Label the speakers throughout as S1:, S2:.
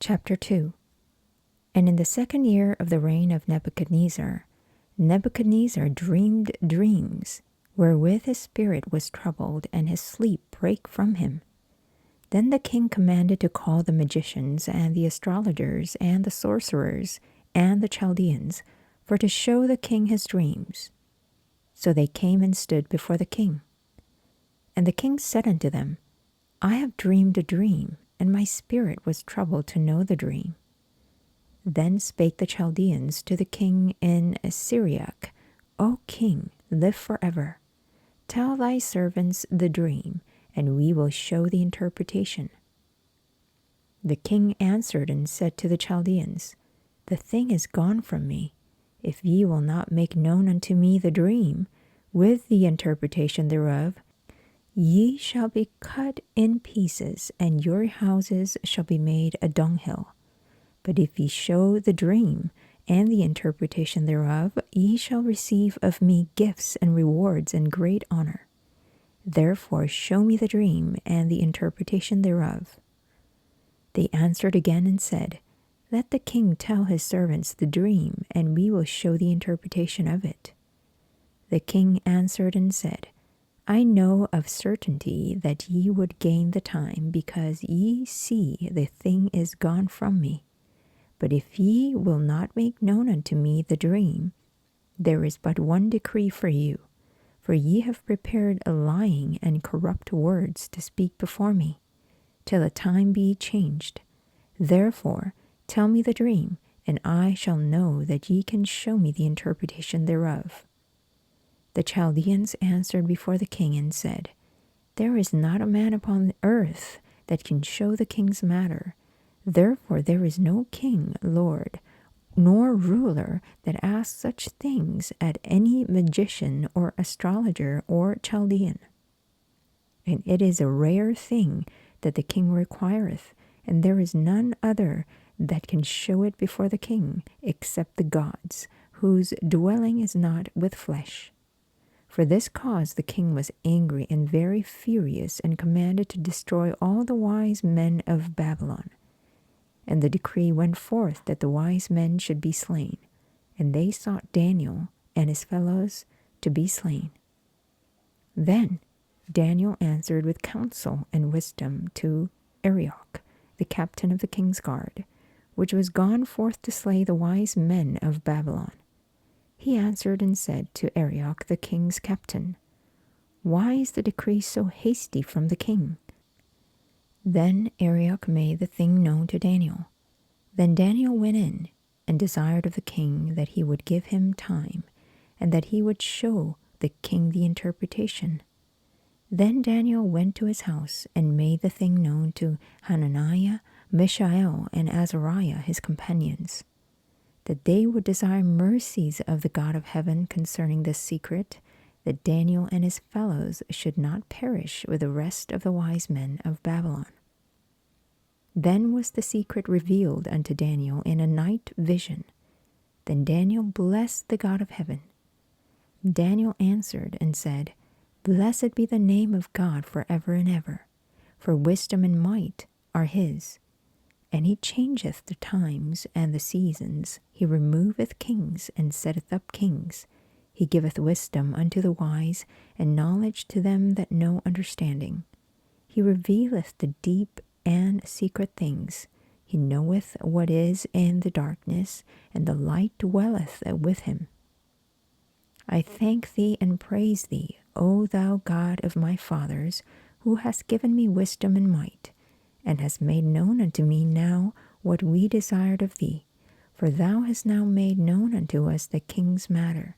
S1: Chapter 2. And in the 2nd year of the reign of Nebuchadnezzar, Nebuchadnezzar dreamed dreams, wherewith his spirit was troubled, and his sleep brake from him. Then the king commanded to call the magicians, and the astrologers, and the sorcerers, and the Chaldeans, for to show the king his dreams. So they came and stood before the king. And the king said unto them, I have dreamed a dream, and my spirit was troubled to know the dream. Then spake the Chaldeans to the king in Syriac, O king, live forever. Tell thy servants the dream, and we will show the interpretation. The king answered and said to the Chaldeans, The thing is gone from me. If ye will not make known unto me the dream, with the interpretation thereof, ye shall be cut in pieces, and your houses shall be made a dunghill. But if ye show the dream and the interpretation thereof, ye shall receive of me gifts and rewards and great honor. Therefore show me the dream and the interpretation thereof. They answered again and said, Let the king tell his servants the dream, and we will show the interpretation of it. The king answered and said, I know of certainty that ye would gain the time, because ye see the thing is gone from me. But if ye will not make known unto me the dream, there is but one decree for you, for ye have prepared lying and corrupt words to speak before me, till the time be changed. Therefore tell me the dream, and I shall know that ye can show me the interpretation thereof. The Chaldeans answered before the king and said, There is not a man upon the earth that can show the king's matter. Therefore there is no king, lord, nor ruler that asks such things at any magician or astrologer or Chaldean. And it is a rare thing that the king requireth, and there is none other that can show it before the king, except the gods, whose dwelling is not with flesh. For this cause the king was angry and very furious, and commanded to destroy all the wise men of Babylon. And the decree went forth that the wise men should be slain, and they sought Daniel and his fellows to be slain. Then Daniel answered with counsel and wisdom to Arioch, the captain of the king's guard, which was gone forth to slay the wise men of Babylon. He answered and said to Arioch the king's captain, Why is the decree so hasty from the king? Then Arioch made the thing known to Daniel. Then Daniel went in and desired of the king that he would give him time, and that he would show the king the interpretation. Then Daniel went to his house and made the thing known to Hananiah, Mishael, and Azariah his companions, that they would desire mercies of the God of heaven concerning this secret, that Daniel and his fellows should not perish with the rest of the wise men of Babylon. Then was the secret revealed unto Daniel in a night vision. Then Daniel blessed the God of heaven. Daniel answered and said, Blessed be the name of God forever and ever, for wisdom and might are his. And he changeth the times and the seasons. He removeth kings and setteth up kings. He giveth wisdom unto the wise, and knowledge to them that know understanding. He revealeth the deep and secret things. He knoweth what is in the darkness, and the light dwelleth with him. I thank thee and praise thee, O thou God of my fathers, who hast given me wisdom and might, and hast made known unto me now what we desired of thee, for thou hast now made known unto us the king's matter.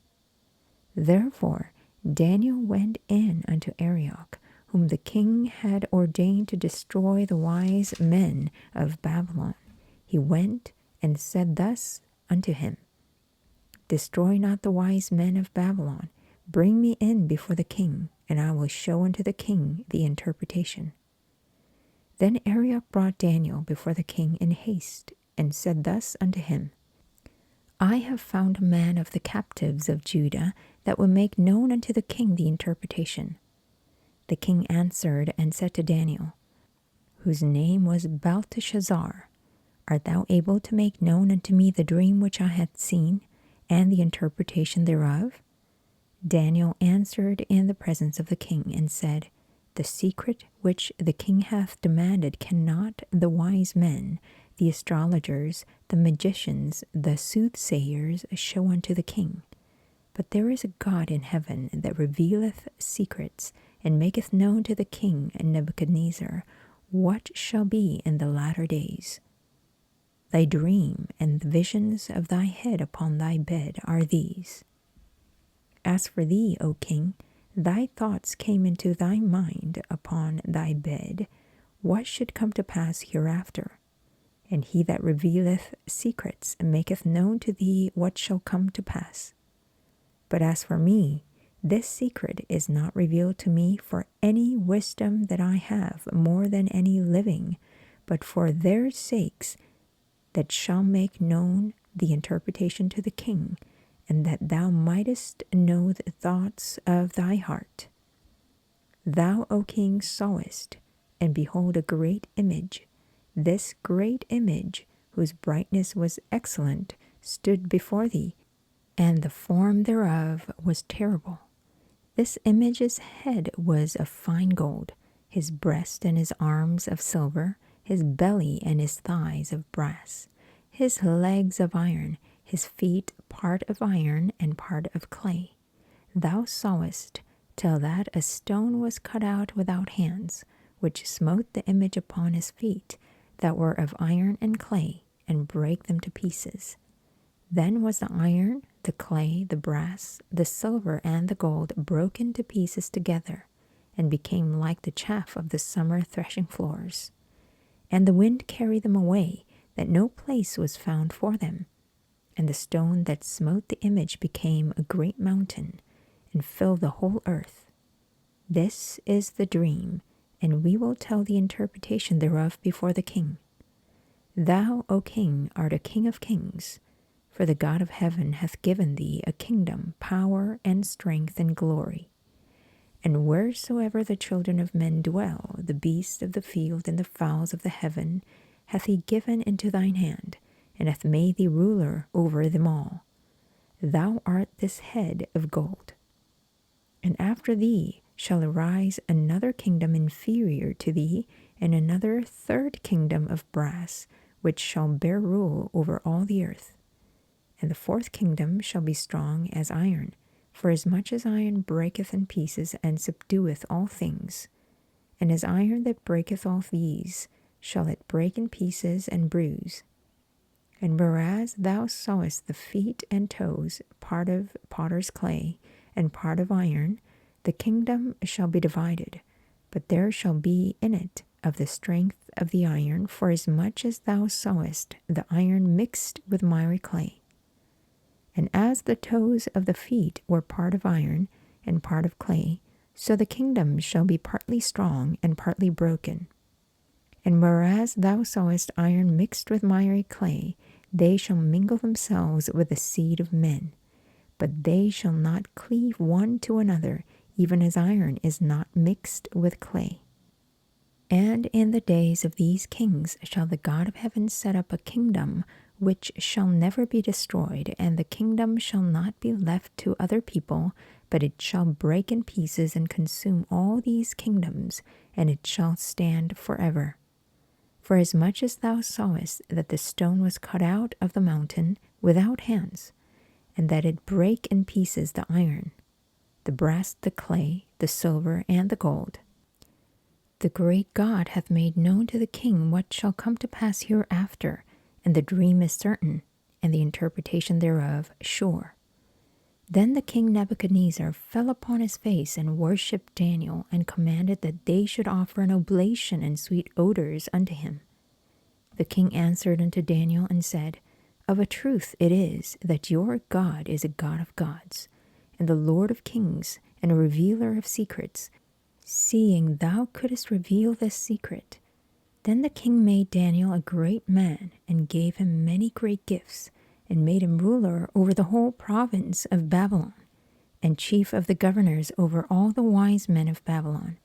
S1: Therefore Daniel went in unto Arioch, whom the king had ordained to destroy the wise men of Babylon. He went and said thus unto him, Destroy not the wise men of Babylon. Bring me in before the king, and I will show unto the king the interpretation. Then Arioch brought Daniel before the king in haste, and said thus unto him, I have found a man of the captives of Judah that will make known unto the king the interpretation. The king answered and said to Daniel, whose name was Belteshazzar, Art thou able to make known unto me the dream which I had seen, and the interpretation thereof? Daniel answered in the presence of the king, and said, The secret which the king hath demanded cannot the wise men, the astrologers, the magicians, the soothsayers show unto the king. But there is a God in heaven that revealeth secrets, and maketh known to the king Nebuchadnezzar what shall be in the latter days. Thy dream and the visions of thy head upon thy bed are these. As for thee, O king, thy thoughts came into thy mind upon thy bed, what should come to pass hereafter. And he that revealeth secrets maketh known to thee what shall come to pass. But as for me, this secret is not revealed to me for any wisdom that I have more than any living, but for their sakes that shall make known the interpretation to the king, and that thou mightest know the thoughts of thy heart. Thou, O king, sawest, and behold a great image. This great image, whose brightness was excellent, stood before thee, and the form thereof was terrible. This image's head was of fine gold, his breast and his arms of silver, his belly and his thighs of brass, his legs of iron, his feet part of iron and part of clay. Thou sawest till that a stone was cut out without hands, which smote the image upon his feet, that were of iron and clay, and brake them to pieces. Then was the iron, the clay, the brass, the silver, and the gold broken to pieces together, and became like the chaff of the summer threshing floors. And the wind carried them away, that no place was found for them. And the stone that smote the image became a great mountain, and filled the whole earth. This is the dream, and we will tell the interpretation thereof before the king. Thou, O king, art a king of kings, for the God of heaven hath given thee a kingdom, power, and strength, and glory. And wheresoever the children of men dwell, the beasts of the field and the fowls of the heaven hath he given into thine hand, and hath made thee ruler over them all. Thou art this head of gold. And after thee shall arise another kingdom inferior to thee, and another third kingdom of brass, which shall bear rule over all the earth. And the fourth kingdom shall be strong as iron, for as much as iron breaketh in pieces and subdueth all things. And as iron that breaketh all these, shall it break in pieces and bruise. And whereas thou sawest the feet and toes, part of potter's clay, and part of iron, the kingdom shall be divided, but there shall be in it of the strength of the iron, for as much as thou sawest the iron mixed with miry clay. And as the toes of the feet were part of iron and part of clay, so the kingdom shall be partly strong and partly broken. And whereas thou sawest iron mixed with miry clay, they shall mingle themselves with the seed of men, but they shall not cleave one to another, even as iron is not mixed with clay. And in the days of these kings shall the God of heaven set up a kingdom which shall never be destroyed, and the kingdom shall not be left to other people, but it shall break in pieces and consume all these kingdoms, and it shall stand forever. For as much as thou sawest that the stone was cut out of the mountain without hands, and that it brake in pieces the iron, the brass, the clay, the silver, and the gold, the great God hath made known to the king what shall come to pass hereafter, and the dream is certain, and the interpretation thereof sure. Then the king Nebuchadnezzar fell upon his face and worshipped Daniel, and commanded that they should offer an oblation and sweet odors unto him. The king answered unto Daniel and said, Of a truth it is that your God is a God of gods, and the Lord of kings, and a revealer of secrets, seeing thou couldest reveal this secret. Then the king made Daniel a great man, and gave him many great gifts, and made him ruler over the whole province of Babylon, and chief of the governors over all the wise men of Babylon.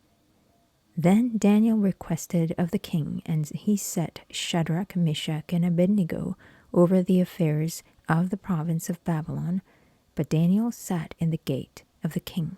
S1: Then Daniel requested of the king, and he set Shadrach, Meshach, and Abednego over the affairs of the province of Babylon. But Daniel sat in the gate of the king.